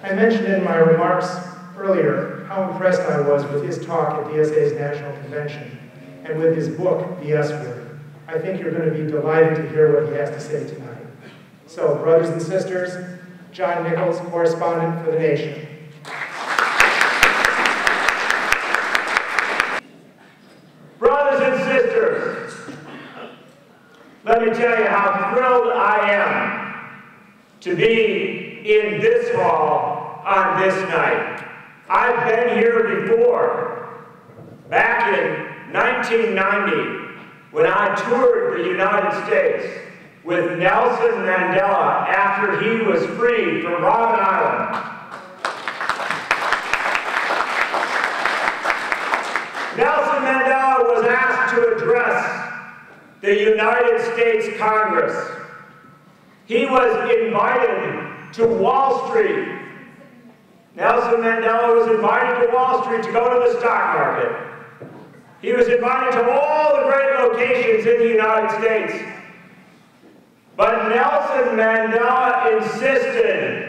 I mentioned in my remarks earlier how impressed I was with his talk at DSA's National Convention and with his book, The S Word. I think you're going to be delighted to hear what he has to say tonight. So, brothers and sisters, John Nichols, correspondent for The Nation. Brothers and sisters, let me tell you how thrilled I am to be in this hall on this night. I've been here before, back in 1990, when I toured the United States with Nelson Mandela after he was freed from Robben Island. Nelson Mandela was asked to address the United States Congress. He was invited to Wall Street. Nelson Mandela was invited to Wall Street to go to the stock market. He was invited to all the great locations in the United States. But Nelson Mandela insisted,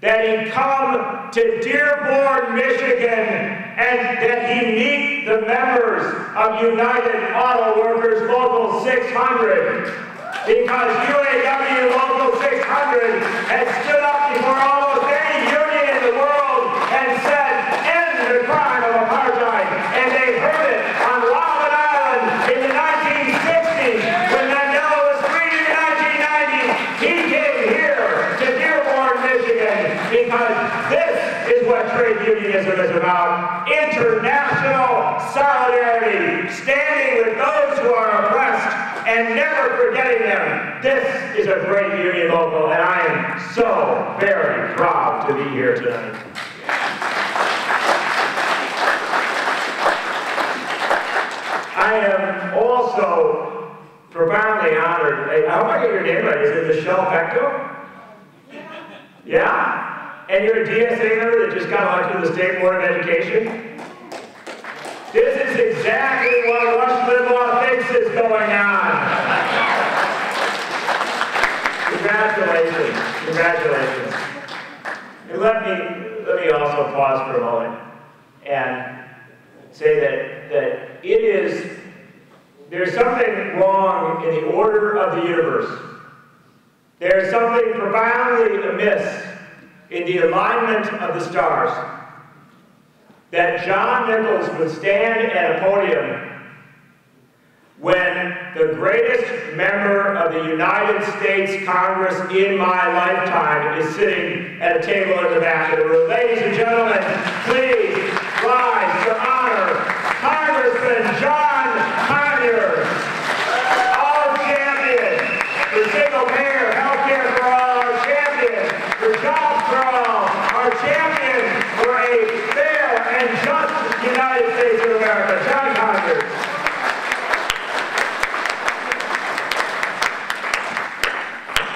that he come to Dearborn, Michigan, and that he meet the members of United Auto Workers Local 600. Because UAW Local 600 had stood up before almost any union in the world and said, end the crime of apartheid. And they heard it on Robben Island in the 1960s. When Mandela was freed in 1990, he came here to Dearborn, Michigan, because this is what trade unionism is about. International solidarity, standing with those who are oppressed and never forgetting them. This is a great union local, and I am so very proud to be here tonight. I am also profoundly honored. How do I get your name right? Is it Michelle Pecto? Yeah? And you're a DSA member that just got elected to the State Board of Education? This is exactly what Rush Limbaugh thinks is going on. Congratulations. Congratulations. And let me also pause for a moment and say that there's something wrong in the order of the universe. There's something profoundly amiss in the alignment of the stars. That John Nichols would stand at a podium when the greatest member of the United States Congress in my lifetime is sitting at a table in the back of the room. Ladies and gentlemen, please rise to honor Congressman John Conyers, our champion for single-payer health care for all, our champion for jobs for all, our champion for a and just United States of America, John Conyers.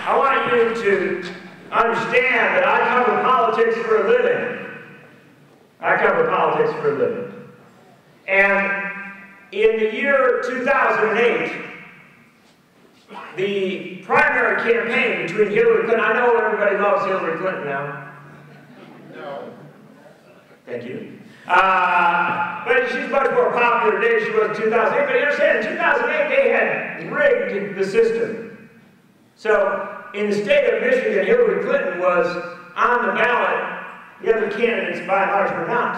I want you to understand that I cover politics for a living. I cover politics for a living. And in the year 2008, the primary campaign between Hillary Clinton, I know everybody loves Hillary Clinton now. No. Thank you. But she's much more popular today than she was in 2008. But you understand, in 2008, they had rigged the system. So, in the state of Michigan, Hillary Clinton was on the ballot. The other candidates, by and large, were not.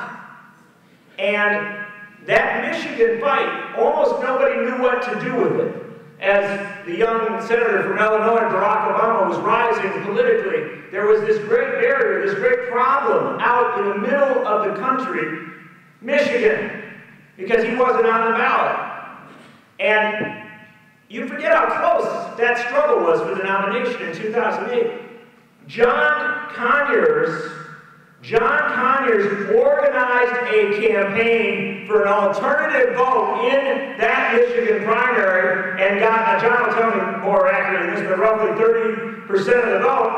And that Michigan fight, almost nobody knew what to do with it. As the young senator from Illinois, Barack Obama, was rising politically, there was this great barrier, this great problem out in the middle of the country, Michigan, because he wasn't on the ballot. And you forget how close that struggle was for the nomination in 2008. John Conyers organized a campaign for an alternative vote in that Michigan primary and got, John will tell me more accurately than this, but roughly 30% of the vote.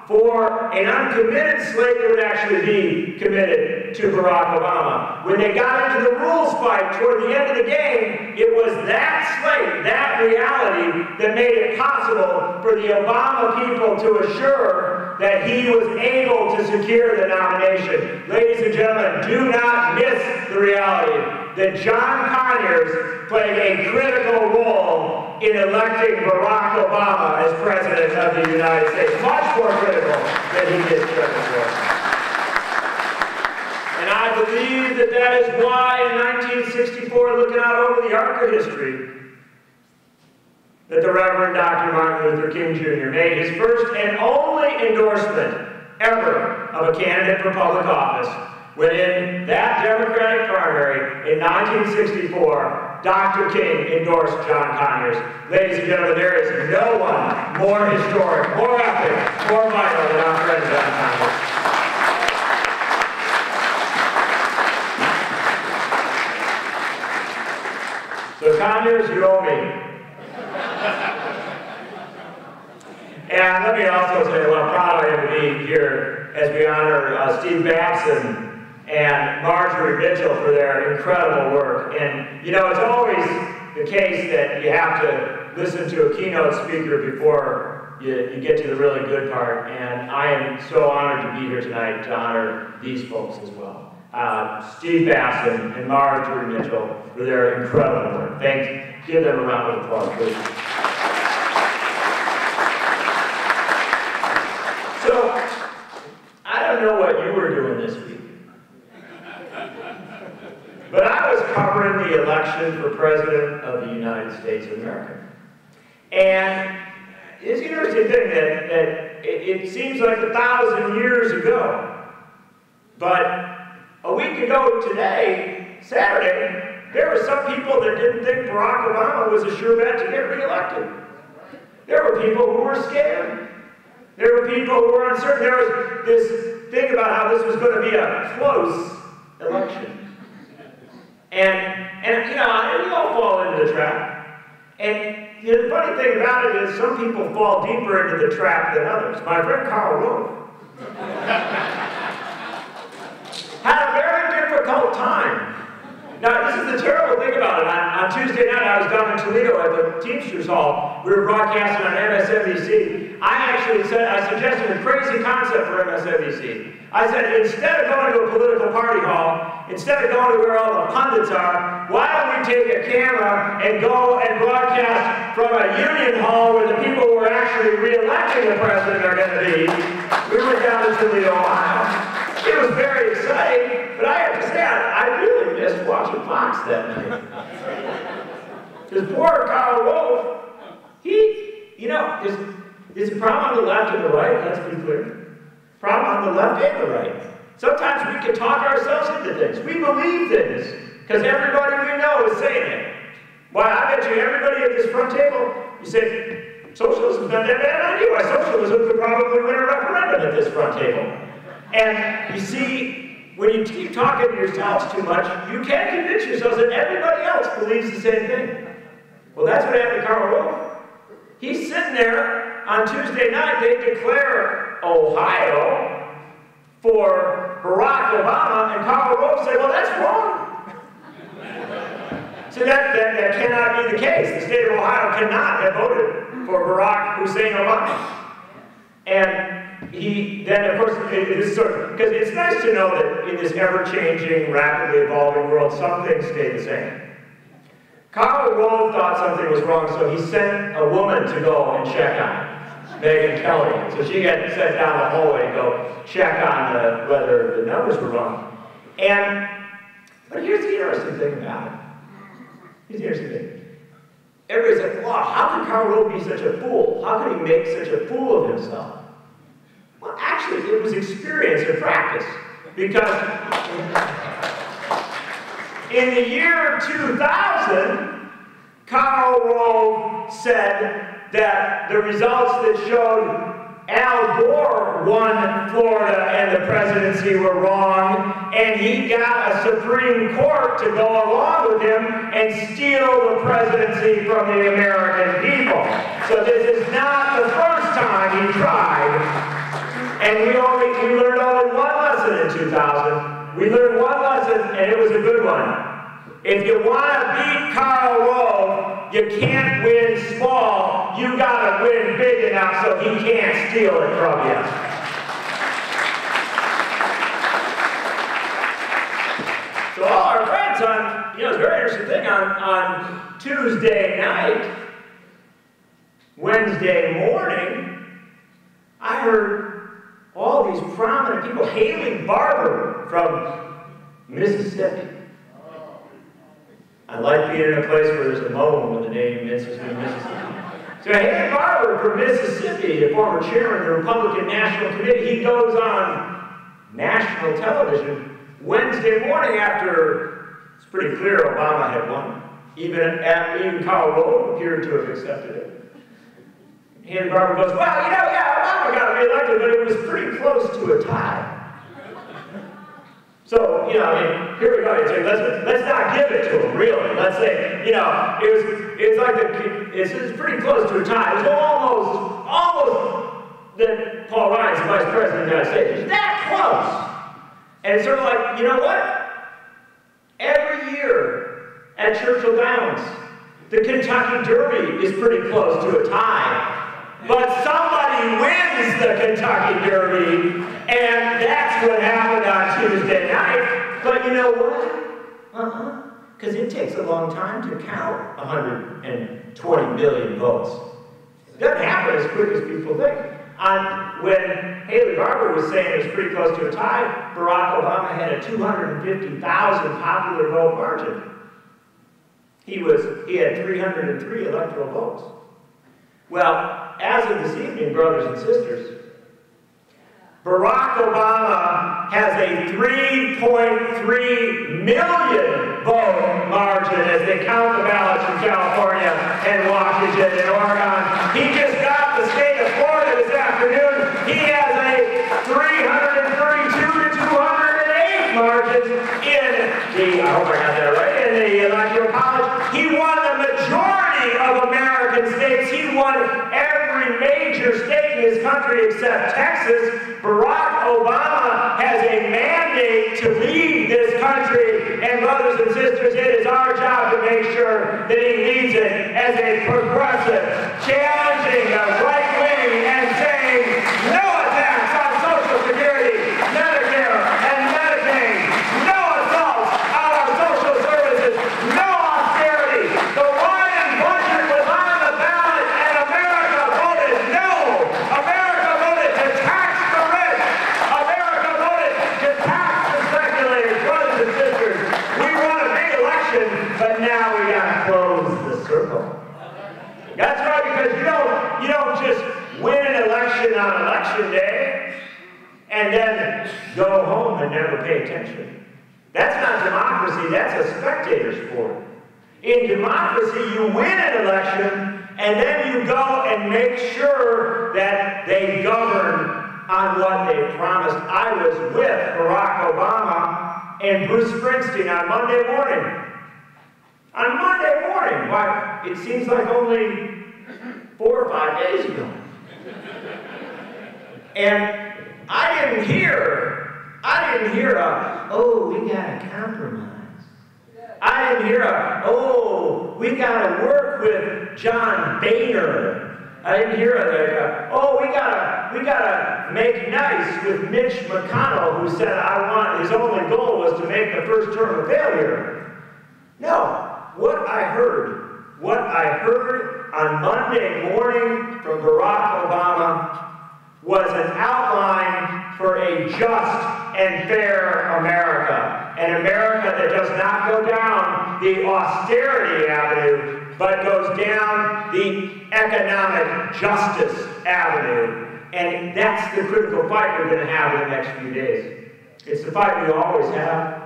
for an uncommitted slate that would actually be committed to Barack Obama. When they got into the rules fight toward the end of the game, it was that slate, that reality, that made it possible for the Obama people to assure that he was able to secure the nomination. Ladies and gentlemen, do not miss the reality that John Conyers played a critical role in electing Barack Obama as President of the United States. Much more critical than he did credit for. And I believe that that is why in 1964, looking out over the arc of history, that the Reverend Dr. Martin Luther King Jr. made his first and only endorsement ever of a candidate for public office, when in that Democratic primary in 1964, Dr. King endorsed John Conyers. Ladies and gentlemen, there is no one more historic, more epic, more vital than our friend John Conyers. So Conyers, you owe me. And let me also say how proud I am to be here as we honor Steve Babson and Marjorie Mitchell for their incredible work. And you know, it's always the case that you have to listen to a keynote speaker before you get to the really good part. And I am so honored to be here tonight to honor these folks as well. Steve Babson and Marjorie Mitchell for their incredible work. Give them a round of applause, please. So, I don't know what you were doing this week, but I was covering the election for President of the United States of America. And it's an interesting thing that it seems like 1,000 years ago, but a week ago today, Saturday, there were some people that didn't think Barack Obama was a sure bet to get reelected. There were people who were scared. There were people who were uncertain. There was this thing about how this was going to be a close election. And you know, you all fall into the trap. And you know, the funny thing about it is some people fall deeper into the trap than others. My friend Karl Rove had a very difficult time. Now, this is the terrible thing about it. On Tuesday night, I was down in Toledo at the Teamsters Hall. We were broadcasting on MSNBC. I suggested a crazy concept for MSNBC. I said, instead of going to a political party hall, instead of going to where all the pundits are, why don't we take a camera and go and broadcast from a union hall where the people who are actually re-electing the president are going to be? We went down to Toledo, Ohio. It was very exciting, but I have to say, I really missed watching Fox that night. Because poor Karl Rove, you know, there's a problem on the left and the right, let's be clear. Problem on the left and the right. Sometimes we can talk ourselves into things. We believe things, because everybody we know is saying it. Why, I bet you everybody at this front table, you say, socialism's not that bad idea. Why, socialism could probably win a referendum at this front table. And you see, when you keep talking to yourselves too much, you can convince yourselves that everybody else believes the same thing. Well, that's what happened to Karl Rove. He's sitting there on Tuesday night, they declare Ohio for Barack Obama, and Karl Rove said, well, that's wrong. So that cannot be the case. The state of Ohio cannot have voted for Barack Hussein Obama. And he then, of course, because it's nice to know that in this ever-changing, rapidly evolving world, some things stay the same. Karl Rove thought something was wrong, so he sent a woman to go and check on it, Megan Kelly. So she got sent down the hallway to go check on whether the numbers were wrong. But here's the interesting thing about it. Here's the interesting thing. Everybody's like, wow, how could Karl Rove be such a fool? How could he make such a fool of himself? Well, actually, it was experience and practice. Because in the year 2000, Karl Rove said that the results that showed Al Gore won Florida and the presidency were wrong, and he got a Supreme Court to go along with him and steal the presidency from the American people. So this is not the first time he tried And we learned only one lesson in 2000. We learned one lesson, and it was a good one. If you want to beat Karl Rove, you can't win small. You got to win big enough so he can't steal it from you. So all our friends on, it's a very interesting thing, on Tuesday night, Wednesday morning, I heard all these prominent people. Haley Barbour from Mississippi. I like being in a place where there's a moan with the name Mississippi. So Haley Barbour from Mississippi, the former chairman of the Republican National Committee, he goes on national television Wednesday morning after it's pretty clear Obama had won. Even Karl Rove appeared to have accepted it. Haley Barbour goes, well, Obama got reelected, but it was pretty close to a tie. So, here we go. Let's not give it to him, really. Let's say, it's pretty close to a tie. It was almost that Paul Ryan's the Vice President of the United States. It was that close. And it's sort of like, you know what? Every year at Churchill Downs, the Kentucky Derby is pretty close to a tie. But somebody wins the Kentucky Derby, and that's what happened on Tuesday night. But you know what? Because it takes a long time to count 120 million votes. It doesn't happen as quick as people think. When Haley Barbour was saying it was pretty close to a tie, Barack Obama had a 250,000 popular vote margin. He had 303 electoral votes. Well, as of this evening, brothers and sisters, Barack Obama has a 3.3 million vote margin as they count the ballots from California and Washington and Oregon. He just got the state of Florida this afternoon. He has a 332 to 208 margin in the, I hope I got that right, in the Electoral College. He won the majority of American states. He won every major state in this country except Texas. Barack Obama has a mandate to lead this country, and brothers and sisters, it is our job to make sure that he leads it as a progressive, challenging the right wing and saying no attacks on Social Security, Medicare, and Medicaid, no assaults on our social services, no austerity. The Ryan budget was on the ballot, and America voted no. America voted to tax the rich. America voted to tax the speculators. Brothers and sisters, we won a big election, but now we got to close the circle. That's right, because you don't just win an election on election day and then go home and never pay attention. That's not democracy, that's a spectator sport. In democracy, you win an election and then you go and make sure that they govern on what they promised. I was with Barack Obama and Bruce Springsteen on Monday morning. On Monday morning, why, it seems like only 4 or 5 days ago. And I didn't hear oh, we gotta compromise. I didn't hear oh, we gotta work with John Boehner. I didn't hear oh, we gotta make nice with Mitch McConnell, who said his only goal was to make the first term a failure. No. What I heard on Monday morning from Barack Obama was an outline for a just and fair America. An America that does not go down the austerity avenue, but goes down the economic justice avenue. And that's the critical fight we're going to have in the next few days. It's the fight we always have.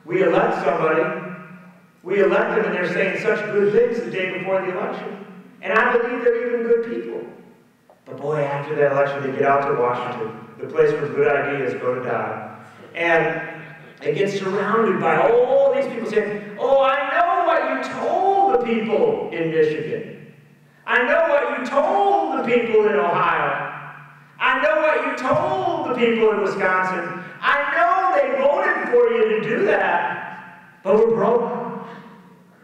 We elect somebody. We elect them and they're saying such good things the day before the election. And I believe they're even good people. But boy, after that election, they get out to Washington, the place where good ideas go to die. And they get surrounded by all these people saying, oh, I know what you told the people in Michigan. I know what you told the people in Ohio. I know what you told the people in Wisconsin. I know they voted for you to do that, but we're broke.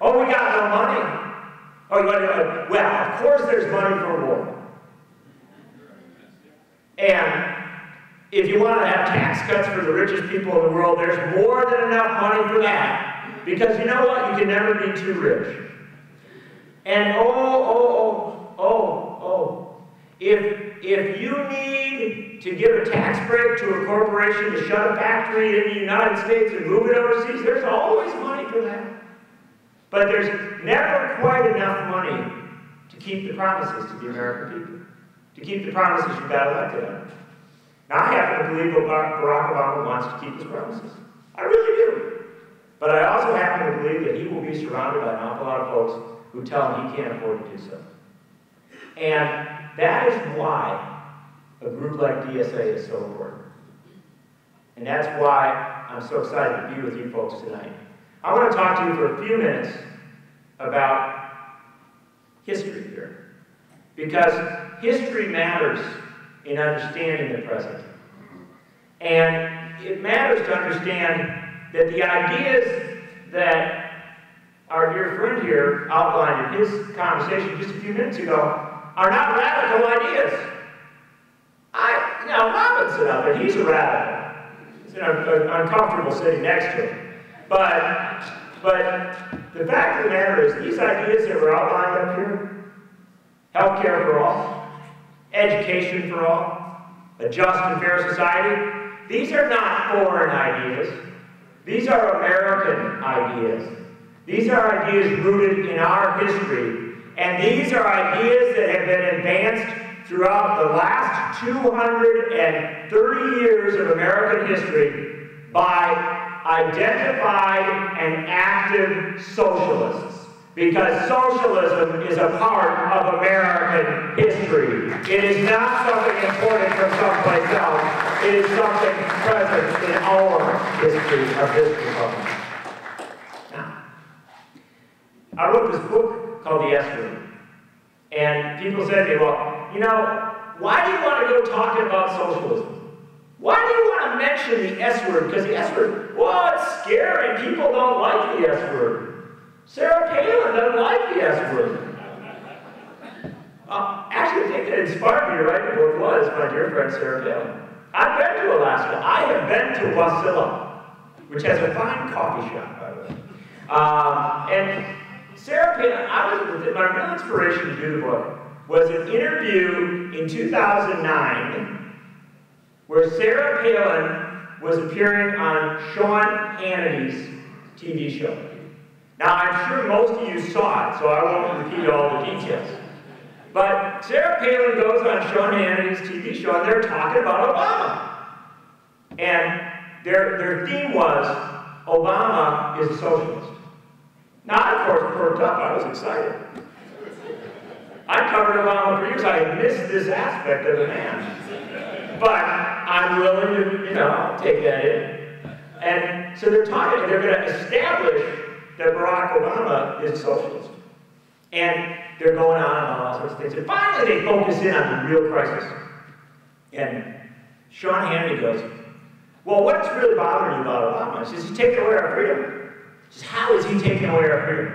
Oh, we got no money. Oh, well, of course there's money for war. And if you want to have tax cuts for the richest people in the world, there's more than enough money for that. Because you know what? You can never be too rich. And if you need to give a tax break to a corporation to shut a factory in the United States and move it overseas, there's always money for that. But there's never quite enough money to keep the promises to the American people, to keep the promises you got elected on. Now, I happen to believe Barack Obama wants to keep his promises. I really do. But I also happen to believe that he will be surrounded by an awful lot of folks who tell him he can't afford to do so. And that is why a group like DSA is so important. And that's why I'm so excited to be with you folks tonight. I want to talk to you for a few minutes about history here. Because history matters in understanding the present. And it matters to understand that the ideas that our dear friend here outlined in his conversation just a few minutes ago are not radical ideas. Now, Robinson out there, he's a radical. It's uncomfortable sitting next to him. But the fact of the matter is, these ideas that were outlined up here, healthcare for all, education for all, a just and fair society, these are not foreign ideas. These are American ideas. These are ideas rooted in our history. And these are ideas that have been advanced throughout the last 230 years of American history by identified and active socialists. Because socialism is a part of American history. It is not something imported from someplace else. It is something present in our history of this republic. Now, I wrote this book called The S Word. And people said to me, well, you know, why do you want to go talking about socialism? Why do you want to mention the S word? Because the S word, well, it's scary. People don't like the S word. Sarah Palin doesn't like the S word. Actually, the thing that inspired me to write the book was my dear friend Sarah Palin. I've been to Alaska. I have been to Wasilla, which has a fine coffee shop, by the way. And Sarah Palin, my real inspiration to do the book was an interview in 2009 where Sarah Palin was appearing on Sean Hannity's TV show. Now, I'm sure most of you saw it, so I won't repeat all the details. But Sarah Palin goes on Sean Hannity's TV show, and they're talking about Obama. And their theme was, Obama is a socialist. Now, I, of course, perked up. I was excited. I covered Obama for years. I had missed this aspect of the man. But I'm willing to, take that in. And so they're talking, they're going to establish that Barack Obama is a socialist. And they're going on and all sorts of things. And finally, they focus in on the real crisis. And Sean Hannity goes, well, what's really bothering you about Obama? He says, he's taking away our freedom. He says, how is he taking away our freedom?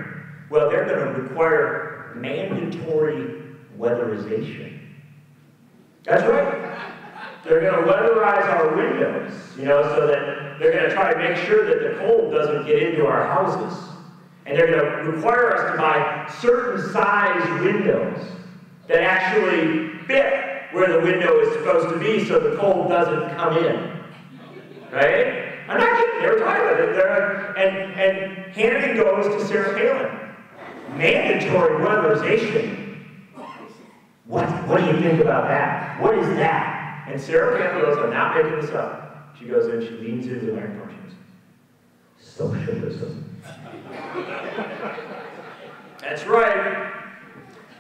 Well, they're going to require mandatory weatherization. That's right. They're going to weatherize our windows, so that they're going to try to make sure that the cold doesn't get into our houses. And they're going to require us to buy certain size windows that actually fit where the window is supposed to be so the cold doesn't come in. Right? I'm not kidding. They were talking about it. And Hannity goes to Sarah Palin. Mandatory weatherization. What do you think about that? What is that? And Sarah Palin goes, I'm not making this up. She goes in, she leans into the microphone. She goes, socialism. That's right.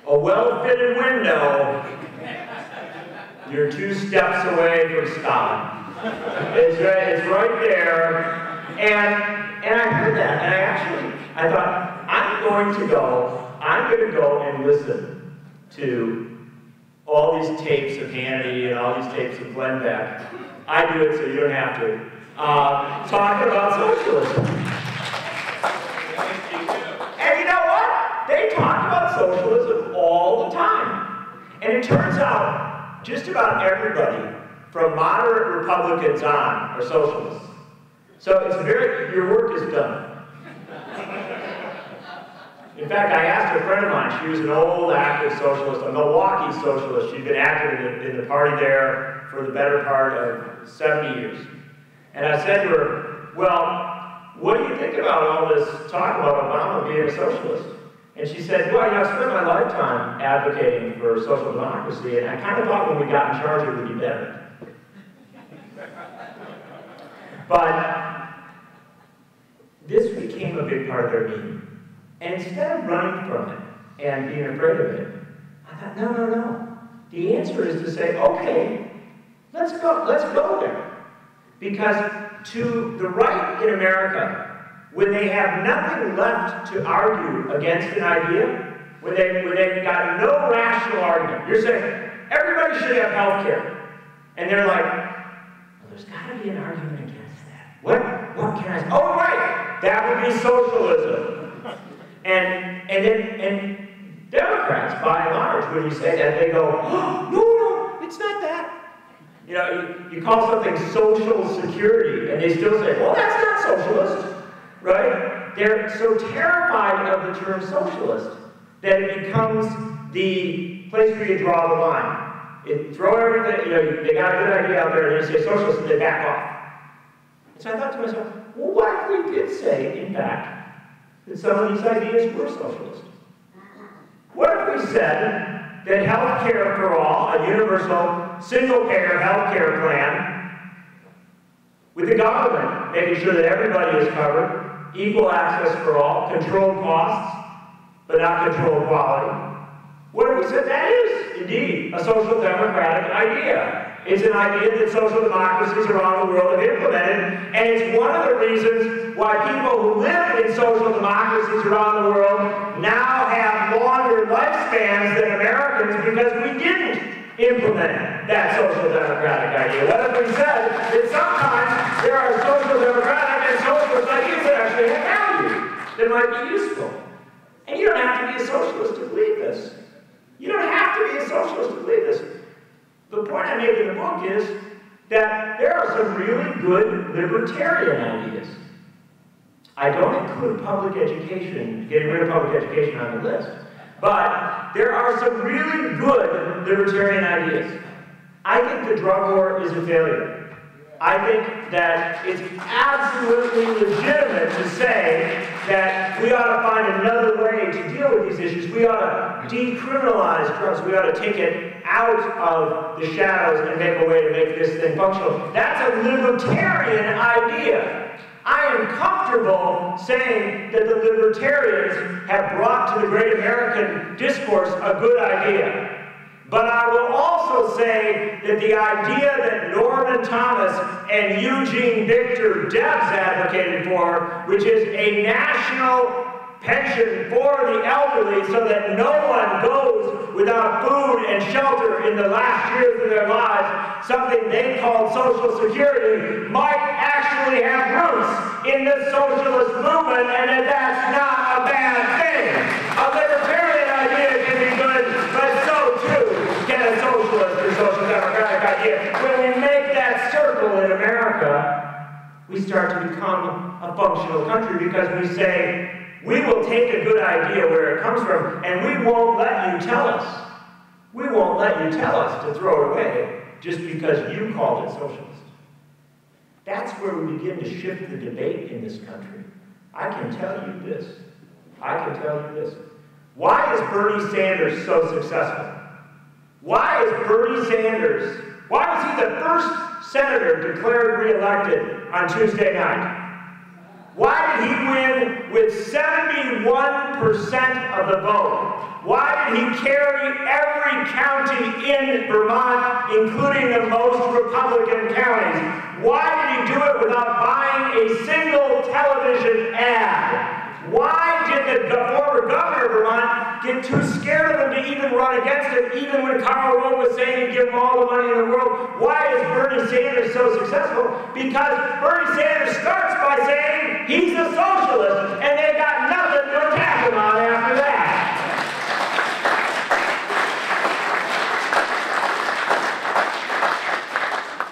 A well-fitted window. You're 2 steps away from Stalin. It's right there. And I heard that, and I thought, I'm going to go and listen to all these tapes of Hannity and all these tapes of Glenn Beck. I do it so you don't have to. Talking about socialism. And you know what? They talk about socialism all the time. And it turns out just about everybody, from moderate Republicans on, are socialists. So it's your work is done. In fact, I asked a friend of mine, she was an old active socialist, a Milwaukee socialist. She'd been active in the party there for the better part of 70 years. And I said to her, well, what do you think about all this talk about Obama being a socialist? And she said, well, I spent my lifetime advocating for social democracy, and I kind of thought when we got in charge it would be better. But this became a big part of their meeting. And instead of running from it and being afraid of it, I thought, no. The answer is to say, okay, let's go there. Because to the right in America, when they have nothing left to argue against an idea, when they've got no rational argument, you're saying, everybody should have health care. And they're like, well, there's got to be an argument against that. What can I say? Oh, right, that would be socialism. And Democrats, by and large, when you say that, they go, oh, no, it's not that. You know, you call something social security, and they still say, well, that's not socialist, right? They're so terrified of the term socialist that it becomes the place where you draw the line. Throw everything, they got a good idea out there, and they say socialist, and they back off. And so I thought to myself, well, what if we did say, in fact, that some of these ideas were socialist? What if we said that health care for all, a universal, single-payer health care plan, with the government making sure that everybody is covered, equal access for all, controlled costs, but not controlled quality? What if we said that is, indeed, a social democratic idea? It's an idea that social democracies around the world have implemented, and it's one of the reasons why people who live in social democracies around the world now have longer lifespans than Americans because we didn't implement that social democratic idea. What if we said that sometimes there are social democratic and socialist ideas that actually have value, that might be useful? And you don't have to be a socialist to believe this. You don't have to be a socialist to believe this. The point I make in the book is that there are some really good libertarian ideas. I don't include public education, getting rid of public education on the list, but there are some really good libertarian ideas. I think the drug war is a failure. I think that it's absolutely legitimate to say that we ought to find another way to deal with these issues. We ought to decriminalize drugs. We ought to take it out of the shadows and make a way to make this thing functional. That's a libertarian idea. I am comfortable saying that the libertarians have brought to the great American discourse a good idea. But I will also say that the idea that Norman Thomas and Eugene Victor Debs advocated for, which is a national pension for the elderly so that no one goes without food and shelter in the last years of their lives, something they called Social Security, might actually have roots in the socialist movement, and that's not a bad thing. A libertarian idea can be good, but so too can a socialist or social democratic idea. When we make that circle in America, we start to become a functional country because we say, we will take a good idea where it comes from, and we won't let you tell us. We won't let you tell us to throw it away just because you called it socialist. That's where we begin to shift the debate in this country. I can tell you this. Why is Bernie Sanders so successful? Why was he the first senator declared re-elected on Tuesday night? Why did he win with 71% of the vote? Why did he carry every county in Vermont, including the most Republican counties? Why did he do it without buying a single television ad? Why did the former governor of Vermont get too scared of him to even run against against it even when Karl Rove was saying he'd give them all the money in the world. Why is Bernie Sanders so successful? Because Bernie Sanders starts by saying he's a socialist, and they got nothing to attack him on after that.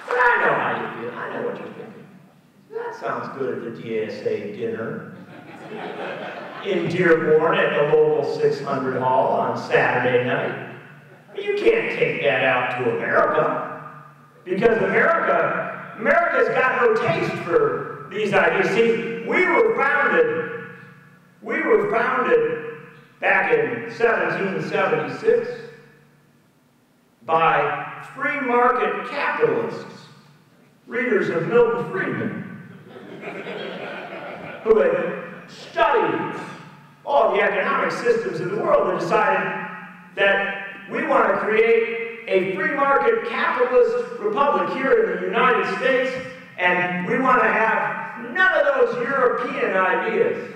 But I know how you feel. I know what you're thinking. That sounds good at the DSA dinner in Dearborn at the local 600 hall on Saturday night. But you can't take that out to America, because America's got no taste for these ideas. See, we were founded back in 1776 by free market capitalists, readers of Milton Friedman, who had studied all the economic systems of the world and decided that we want to create a free market capitalist republic here in the United States, and we want to have none of those European ideas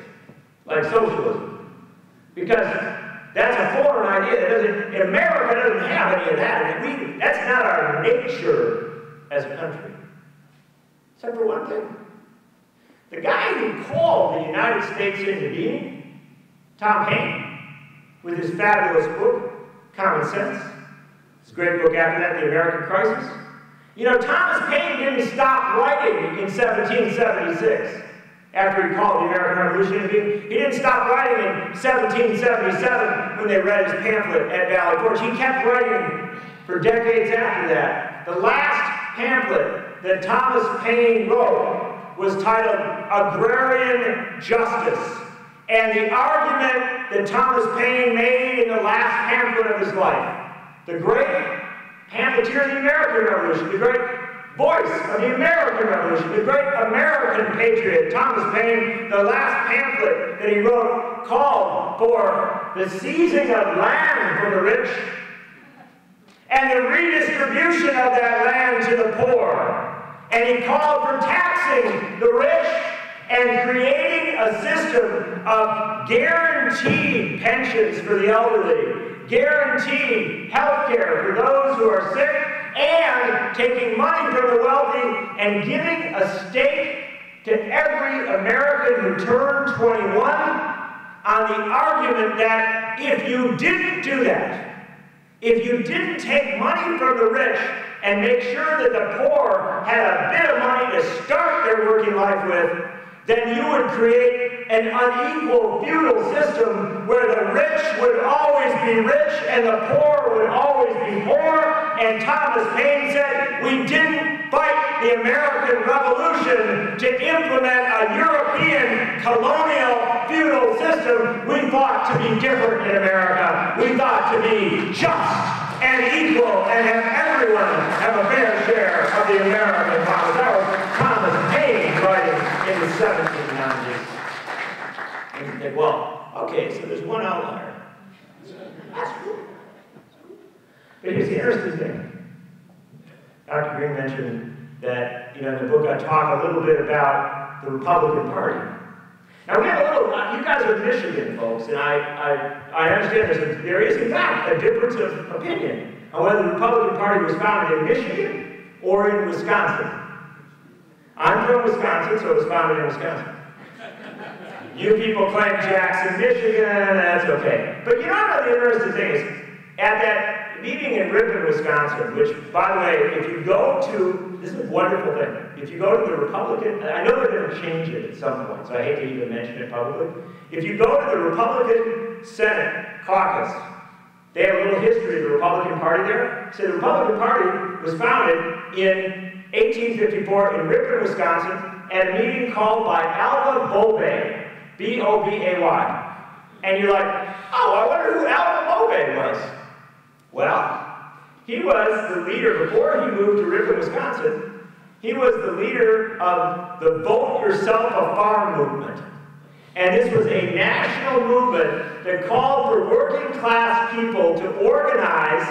like socialism, because that's a foreign idea. America doesn't have any of that. That's not our nature as a country, except for one thing. The guy who called the United States into being, Tom Paine, with his fabulous book, Common Sense, his great book after that, The American Crisis. You know, Thomas Paine didn't stop writing in 1776 after he called the American Revolution into being. He didn't stop writing in 1777 when they read his pamphlet at Valley Forge. He kept writing for decades after that. The last pamphlet that Thomas Paine wrote was titled Agrarian Justice. And the argument that Thomas Paine made in the last pamphlet of his life, the great pamphleteer of the American Revolution, the great voice of the American Revolution, the great American patriot, Thomas Paine, the last pamphlet that he wrote called for the seizing of land from the rich and the redistribution of that land to the poor. And he called for taxing the rich and creating a system of guaranteed pensions for the elderly, guaranteed health care for those who are sick, and taking money from the wealthy and giving a stake to every American who turned 21 on the argument that if you didn't do that, if you didn't take money from the rich and make sure that the poor had a bit of money to start their working life with, then you would create an unequal feudal system where the rich would always be rich and the poor would always be poor. And Thomas Paine said, we didn't fight the American Revolution to implement a European colonial feudal system. We fought to be different in America. We thought to be just and equal and have everyone have a fair share of the American promise. That was Thomas Paine writing in the 1790s. And you think, well, okay, so there's one outlier. That's cool. But here's the interesting thing. Dr. Green mentioned that, in the book I talk a little bit about the Republican Party. Now we have a little, you guys are Michigan folks, and I understand there is in fact a difference of opinion on whether the Republican Party was founded in Michigan or in Wisconsin. I'm from Wisconsin, so it was founded in Wisconsin. You people claim Jackson, Michigan, that's okay. But you know what the interesting thing is? At that meeting in Ripon, Wisconsin, which, by the way, if you go to, this is a wonderful thing, if you go to the Republican, I know they're going to change it at some point, so I hate to even mention it publicly. If you go to the Republican Senate caucus, they have a little history of the Republican Party there. So the Republican Party was founded in 1854 in Ripon, Wisconsin, at a meeting called by Alva Bobay, B-O-B-A-Y. And you're like, oh, I wonder who Alva Bobay was. Well, he was the leader, before he moved to Ripon, Wisconsin, he was the leader of the Vote Yourself a Farm movement. And this was a national movement that called for working class people to organize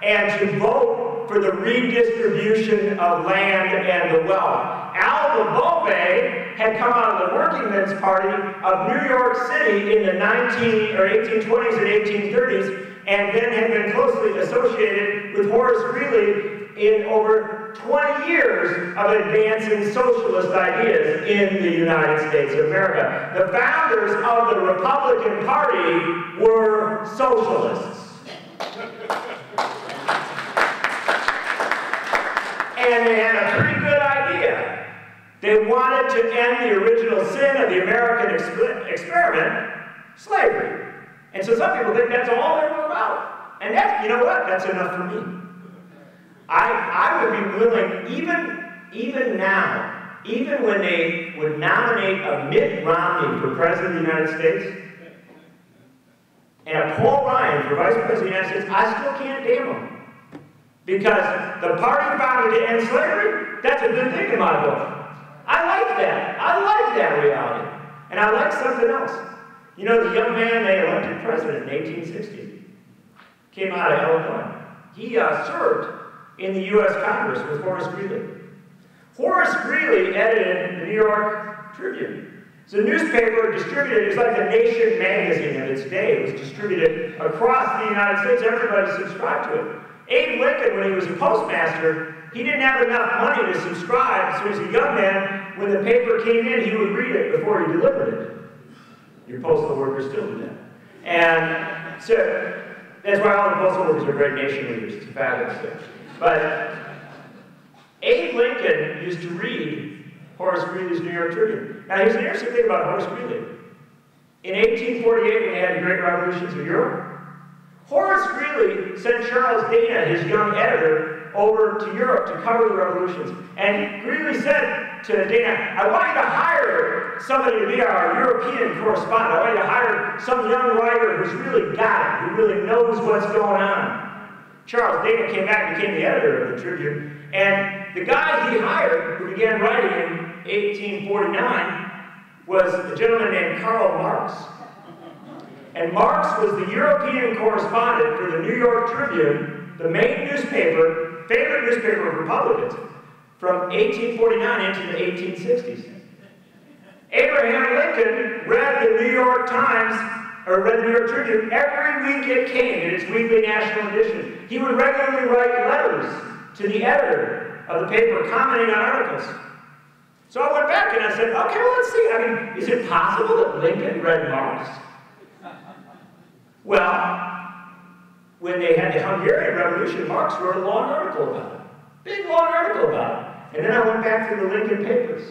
and to vote for the redistribution of land and the wealth. Alva Bobay had come out of the Working Men's Party of New York City in the 1820s and 1830s, and then had been closely associated with Horace Greeley in over 20 years of advancing socialist ideas in the United States of America. The founders of the Republican Party were socialists. And they had a pretty good idea. They wanted to end the original sin of the American experiment, slavery. And so some people think that's all they were about. And that's, you know what, that's enough for me. I would be willing, even now, even when they would nominate a Mitt Romney for President of the United States, and a Paul Ryan for Vice President of the United States, I still can't damn them. Because the party founded to end slavery, that's a good thing in my book. I like that. I like that reality. And I like something else. You know, the young man they elected president in 1860 came out of Illinois. He served in the U.S. Congress with Horace Greeley. Horace Greeley edited the New York Tribune. It's a newspaper distributed, it's like the Nation magazine of its day. It was distributed across the United States. Everybody subscribed to it. Abe Lincoln, when he was a postmaster, he didn't have enough money to subscribe, so as a young man, when the paper came in, he would read it before he delivered it. Your postal workers still do that. And so, that's why all the postal workers are great nation leaders. It's a fabulous thing. But Abe Lincoln used to read Horace Greeley's New York Tribune. Now, here's an interesting thing about Horace Greeley. In 1848, when they had the great revolutions of Europe, Horace Greeley sent Charles Dana, his young editor, over to Europe to cover the revolutions. And Greeley said to Dana, I want you to hire somebody to be our European correspondent. I want you to hire some young writer who's really got it, who really knows what's going on. Charles Dana came back and became the editor of the Tribune. And the guy he hired, who began writing in 1849, was a gentleman named Karl Marx. And Marx was the European correspondent for the New York Tribune, the main newspaper, favorite newspaper of Republicans, from 1849 into the 1860s. Abraham Lincoln read the New York Times, or read the New York Tribune every week it came in its weekly national edition. He would regularly write letters to the editor of the paper commenting on articles. So I went back and I said, okay, well, let's see. I mean, is it possible that Lincoln read Marx? Well, when they had the Hungarian Revolution, Marx wrote a long article about it. Big, long article about it. And then I went back through the Lincoln papers.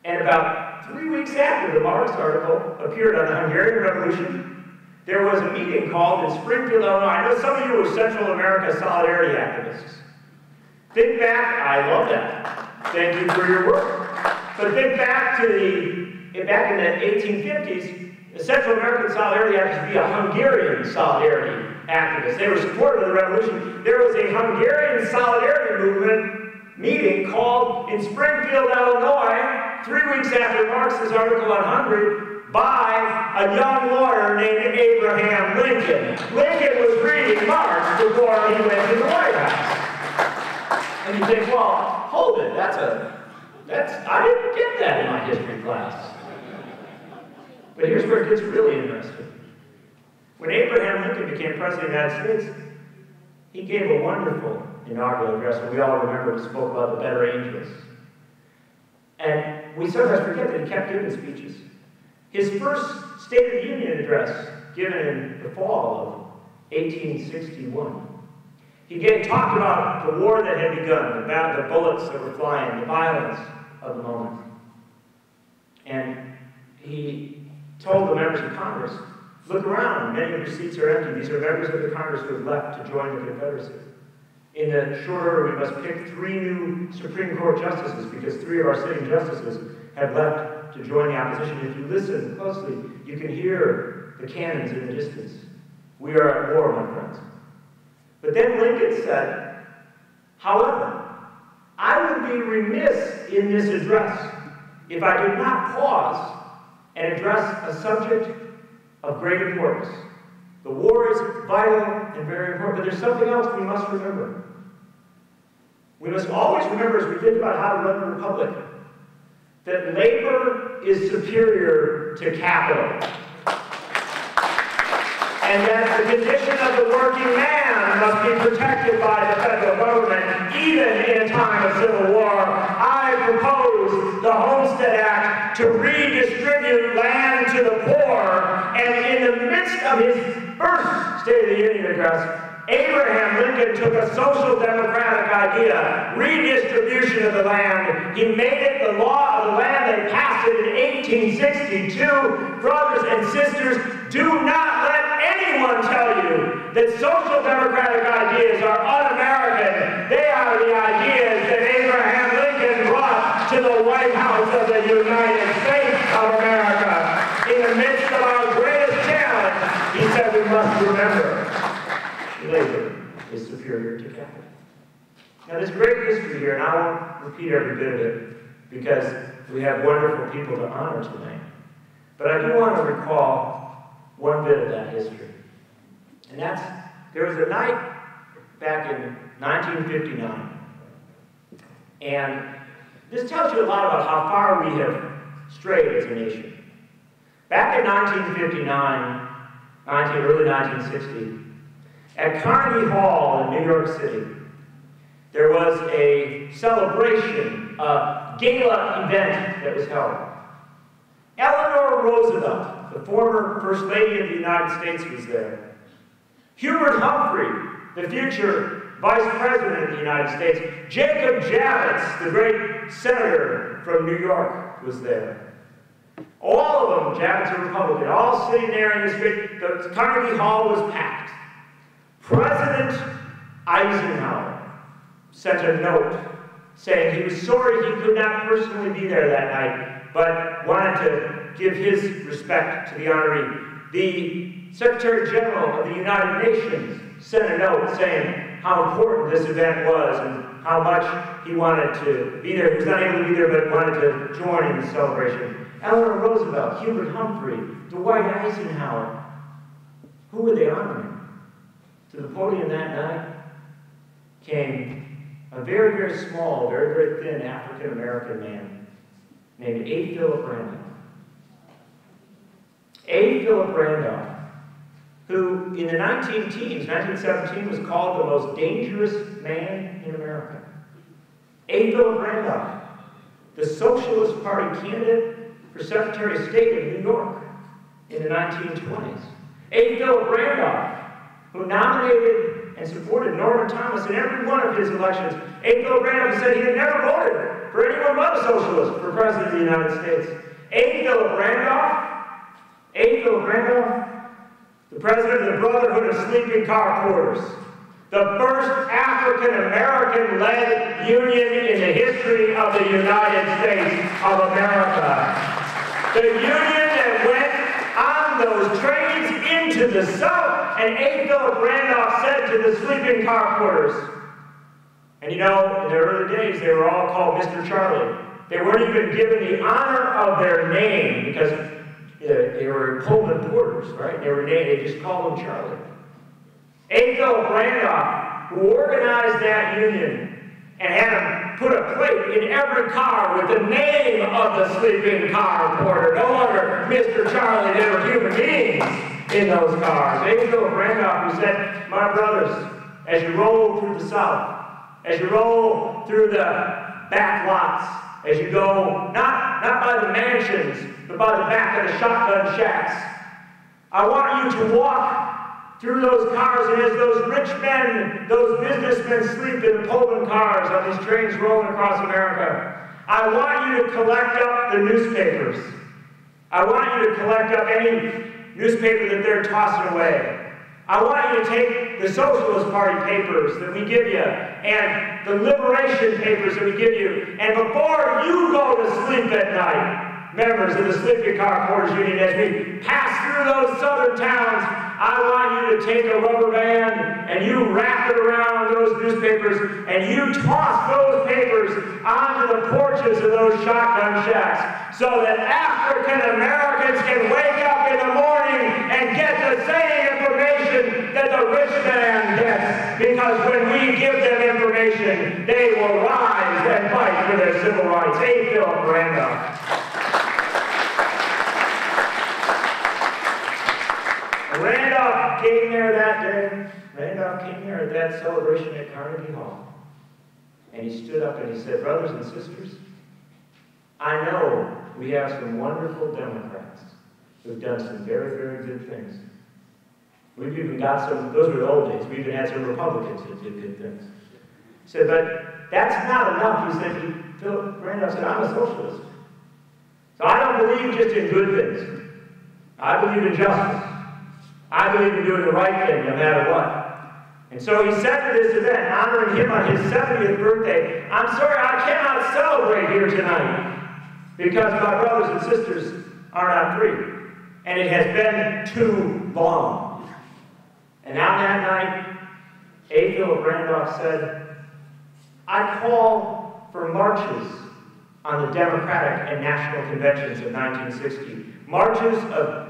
And about 3 weeks after the Marx article appeared on the Hungarian Revolution, there was a meeting called in Springfield, Illinois. I know some of you were Central America Solidarity activists. Think back, I love that. Thank you for your work. But think back to back in the 1850s, the Central American Solidarity Act used to be a Hungarian solidarity activist. They were supportive of the revolution. There was a Hungarian solidarity movement meeting called in Springfield, Illinois, 3 weeks after Marx's article on Hungary, by a young lawyer named Abraham Lincoln. Lincoln was reading Marx before he went to the White House. And you think, well, hold it, I didn't get that in my history class. But here's where it gets really interesting. When Abraham Lincoln became president of the United States, he gave a wonderful inaugural address that we all remember. He spoke about the better angels. And we sometimes forget that he kept giving speeches. His first State of the Union address, given in the fall of 1861, he talked about the war that had begun, about the bullets that were flying, the violence of the moment. And he told the members of Congress, look around, many of your seats are empty. These are members of the Congress who have left to join the Confederacy. In the short order, we must pick 3 new Supreme Court justices because 3 of our sitting justices have left to join the opposition. If you listen closely, you can hear the cannons in the distance. We are at war, my friends. But then Lincoln said, however, I would be remiss in this address if I did not pause and address a subject of great importance. The war is vital and very important, but there's something else we must remember. We must always remember as we think about how to run the republic, that labor is superior to capital. and that the condition of the working man must be protected by the federal government, even in a time of civil war. I propose the Homestead Act to redistribute land to the poor, and in the midst of his first State of the Union address, Abraham Lincoln took a social democratic idea, redistribution of the land. He made it the law of the land. They passed it in 1862. Brothers and sisters, do not let anyone tell you that social democratic ideas are un-American. They are the ideas that Abraham Lincoln brought to the White House of the United States of America. In the midst of our greatest challenge, he said we must remember labor is superior to capital. Now there's great history here, and I won't repeat every bit of it because we have wonderful people to honor tonight. But I do want to recall one bit of that history. And that's, there was a night back in 1959, and this tells you a lot about how far we have strayed as a nation. Back in 1959, early 1960, at Carnegie Hall in New York City, there was a celebration, a gala event that was held. Eleanor Roosevelt, the former First Lady of the United States, was there. Hubert Humphrey, the future Vice President of the United States. Jacob Javits, the great senator from New York, was there. All of them, Javits a Republican, all sitting there in this great, the Carnegie Hall was packed. President Eisenhower sent a note saying he was sorry he could not personally be there that night, but wanted to give his respect to the honoree. The Secretary General of the United Nations sent a note saying how important this event was and how much he wanted to be there. He was not able to be there, but wanted to join in the celebration. Eleanor Roosevelt, Hubert Humphrey, Dwight Eisenhower, who were they honoring? To the podium that night came a very, very small, very, very thin African-American man named A. Philip Randolph. A. Philip Randolph, who in the 1917, was called the most dangerous man in America. A. Philip Randolph, the Socialist Party candidate for Secretary of State of New York in the 1920s. A. Philip Randolph, who nominated and supported Norman Thomas in every one of his elections. A. Philip Randolph said he had never voted for anyone but a socialist for President of the United States. A. Philip Randolph, the president of the Brotherhood of Sleeping Car Porters, the first African-American-led union in the history of the United States of America. The union that went on those trains into the South, and A. Philip Randolph said to the sleeping car porters, and you know, in the early days, they were all called Mr. Charlie. They weren't even given the honor of their name because they were Pullman porters, right? They just called them Charlie. A. Philip Randolph, who organized that union and had them put a plate in every car with the name of the sleeping car porter. No longer Mr. Charlie, they were human beings in those cars. A. Philip Randolph, who said, my brothers, as you roll through the South, as you roll through the back lots, as you go, not by the mansions, but by the back of the shotgun shacks, I want you to walk through those cars, and as those rich men, those businessmen sleep in the Pullman cars on these trains rolling across America, I want you to collect up the newspapers. I want you to collect up any newspaper that they're tossing away. I want you to take the Socialist Party papers that we give you and the Liberation papers that we give you, and before you go to sleep at night, members of the Sleeping Car Porters Union, as we pass through those southern towns, I want you to take a rubber band and you wrap it around those newspapers and you toss those papers onto the porches of those shotgun shacks so that African Americans can wake up in the morning and get the same information that the rich man gets. Because when we give them information, they will rise and fight for their civil rights. A. Philip Randolph. Randolph Randolph came there that day. Randolph came there at that celebration at Carnegie Hall. And he stood up and he said, brothers and sisters, I know we have some wonderful Democrats who've done some very, very good things. We've even got some, those were the old days, we even had some Republicans that did good things. He said, but that's not enough. He said, Philip Randolph said, I'm a socialist. So I don't believe just in good things. I believe in justice. I believe in doing the right thing no matter what. And so he said to this event, honoring him on his 70th birthday, I'm sorry I cannot celebrate here tonight because my brothers and sisters are not free. And it has been too long. And on that night, A. Philip Randolph said, I call for marches on the Democratic and National Conventions of 1960. Marches of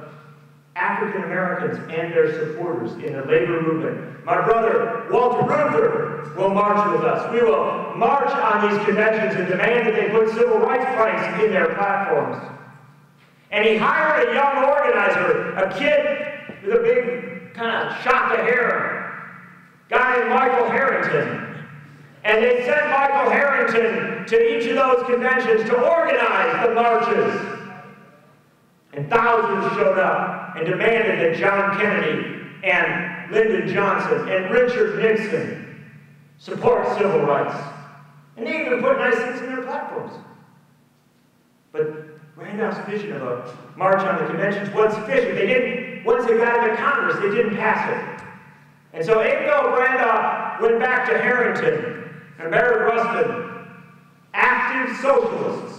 African Americans and their supporters in the labor movement. My brother, Walter Reuther, will march with us. We will march on these conventions and demand that they put civil rights planks in their platforms. And he hired a young organizer, a kid with a big kind of shock of hair, guy named Michael Harrington. And they sent Michael Harrington to each of those conventions to organize the marches. And thousands showed up and demanded that John Kennedy and Lyndon Johnson and Richard Nixon support civil rights. And they even put nice things in their platforms. But Randolph's vision of a march on the conventions wasn't sufficient. Once they got into Congress, they didn't pass it. And so A. Philip Randolph went back to Harrington and Barrett Rustin, active socialists.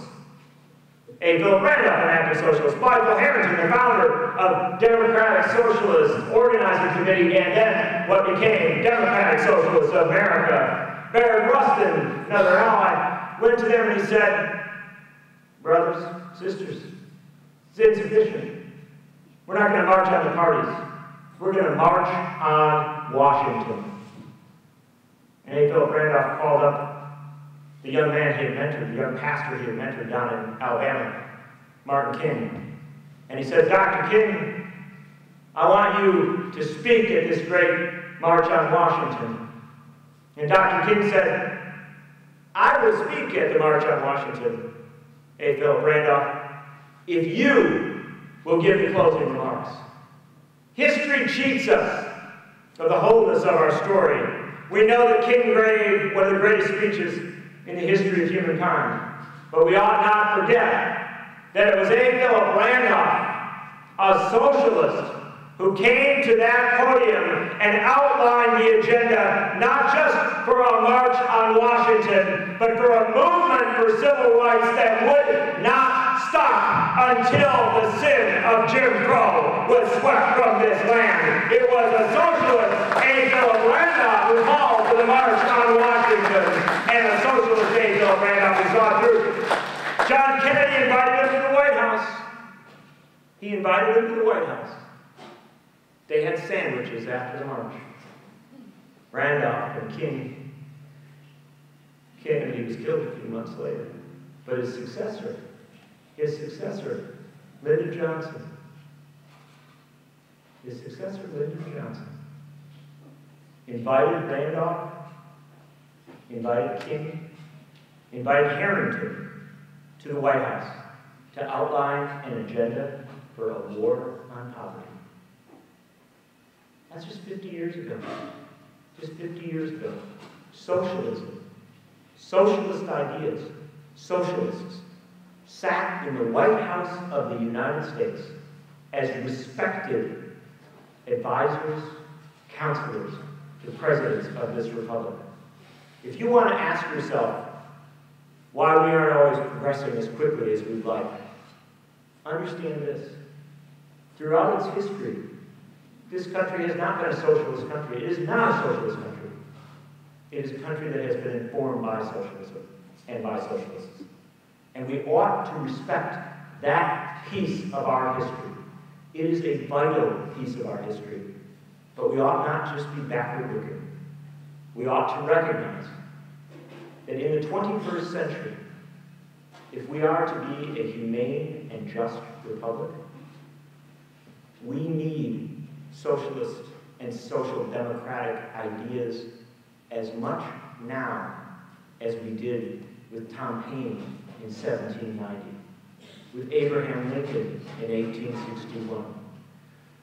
A. Philip Randolph, an active socialist. Michael Harrington, the founder of Democratic Socialists Organizing Committee, and then what became Democratic Socialists of America. Barrett Rustin, another ally, went to them and he said, brothers, sisters, it's insufficient. We're not going to march on the parties. We're going to march on Washington. And A. Philip Randolph called up the young man he had mentored, the young pastor he had mentored down in Alabama, Martin King. And he said, Dr. King, I want you to speak at this great march on Washington. And Dr. King said, I will speak at the march on Washington, A. Philip Randolph, if you will give the closing remarks. History cheats us of the wholeness of our story. We know that King gave one of the greatest speeches in the history of humankind. But we ought not forget that it was A. Philip Randolph, a socialist, who came to that podium and outlined the agenda not just for a march on Washington, but for a movement for civil rights that would not stop until the sin of Jim Crow was swept from this land. It was a socialist, A. Philip Randolph, who called for the march on Washington, and a socialist, A. Philip Randolph, who saw it through. John Kennedy invited them to the White House. He invited them to the White House. They had sandwiches after the march. Randolph and King. Kennedy was killed a few months later. But his successor, Lyndon Johnson, invited Randolph, invited King, invited Harrington to the White House to outline an agenda for a war on poverty. That's just 50 years ago. Just 50 years ago. Socialism. Socialist ideas. Socialists sat in the White House of the United States as respected advisors, counselors to presidents of this republic. If you want to ask yourself why we aren't always progressing as quickly as we'd like, understand this. Throughout its history, this country has not been a socialist country. It is not a socialist country. It is a country that has been informed by socialism and by socialists. And we ought to respect that piece of our history. It is a vital piece of our history. But we ought not just be backward looking. We ought to recognize that in the 21st century, if we are to be a humane and just republic, we need socialist and social democratic ideas as much now as we did with Tom Paine in 1790, with Abraham Lincoln in 1861,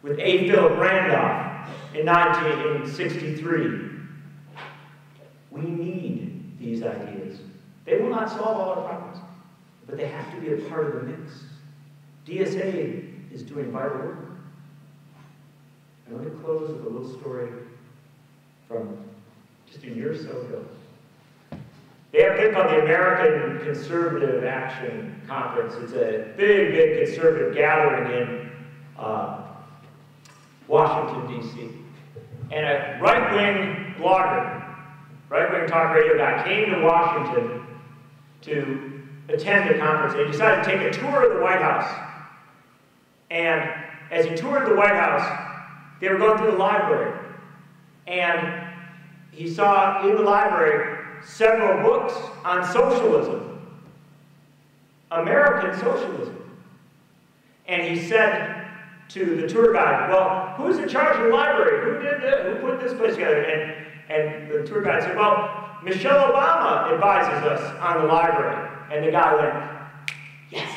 with A. Philip Randolph in 1963. We need these ideas. They will not solve all our problems, but they have to be a part of the mix. DSA is doing vital work. And let me close with a little story from just a year or so ago. They have a thing called the American Conservative Action Conference. It's a big, big conservative gathering in Washington, D.C. And a right-wing blogger, right-wing talk radio guy, came to Washington to attend the conference. They decided to take a tour of the White House. And as he toured the White House, they were going through the library. And he saw in the library several books on socialism, American socialism. And he said to the tour guide, well, who's in charge of the library? Who did this? Who put this place together? And the tour guide said, well, Michelle Obama advises us on the library. And the guy went, yes,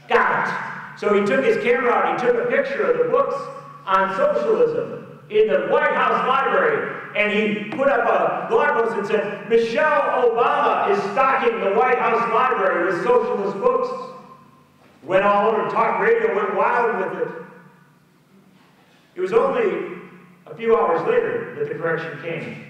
got it. So he took his camera out and he took a picture of the books on socialism in the White House library. And he put up a blog post and said, Michelle Obama is stocking the White House library with socialist books. Went all over, talk radio, went wild with it. It was only a few hours later that the correction came.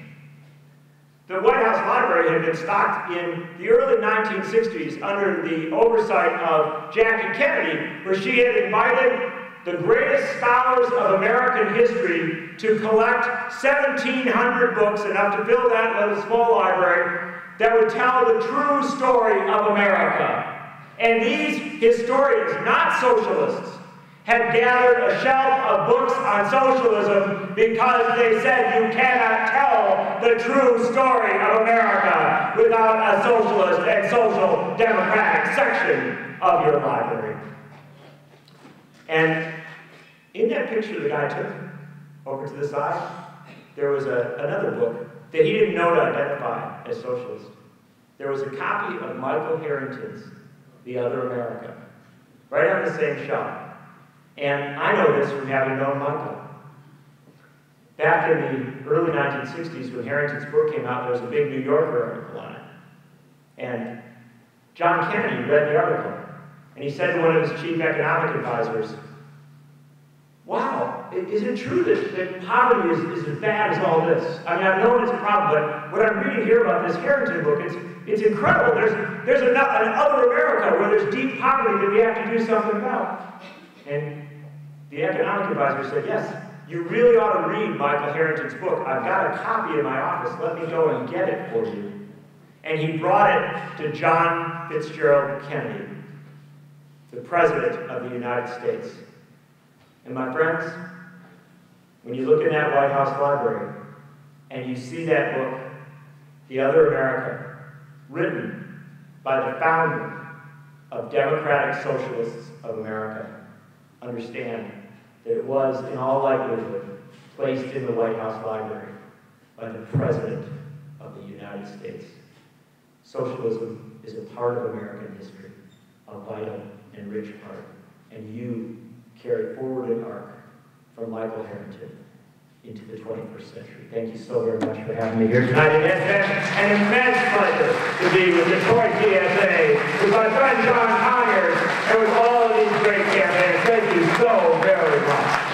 The White House library had been stocked in the early 1960s under the oversight of Jackie Kennedy, where she had invited the greatest scholars of American history to collect 1,700 books, enough to fill that little small library, that would tell the true story of America. And these historians, not socialists, had gathered a shelf of books on socialism because they said you cannot tell the true story of America without a socialist and social democratic section of your library. And in that picture the guy took, over to the side, there was another book that he didn't know to identify as socialist. There was a copy of Michael Harrington's The Other America, right on the same shelf. And I know this from having known Michael. Back in the early 1960s, when Harrington's book came out, there was a big New Yorker article on it. And John Kennedy read the article, and he said to one of his chief economic advisors, wow, is it true that poverty is as bad as all this? I mean, I've known it's a problem, but what I'm reading here about this Harrington book, it's incredible. There's another America where there's deep poverty that we have to do something about. And the economic advisor said, yes, you really ought to read Michael Harrington's book. I've got a copy in my office. Let me go and get it for you. And he brought it to John Fitzgerald Kennedy, the President of the United States. And my friends, when you look in that White House library and you see that book, The Other America, written by the founder of Democratic Socialists of America, understand that it was, in all likelihood, placed in the White House library by the President of the United States. Socialism is a part of American history, a vital and rich part, and you carry forward an arc from Michael Harrington into the 21st century. Thank you so very much for having me here tonight. It has been an immense pleasure to be with Detroit DSA, with my friend John Conyers, and with all of these great campaigns. Thank you so very much.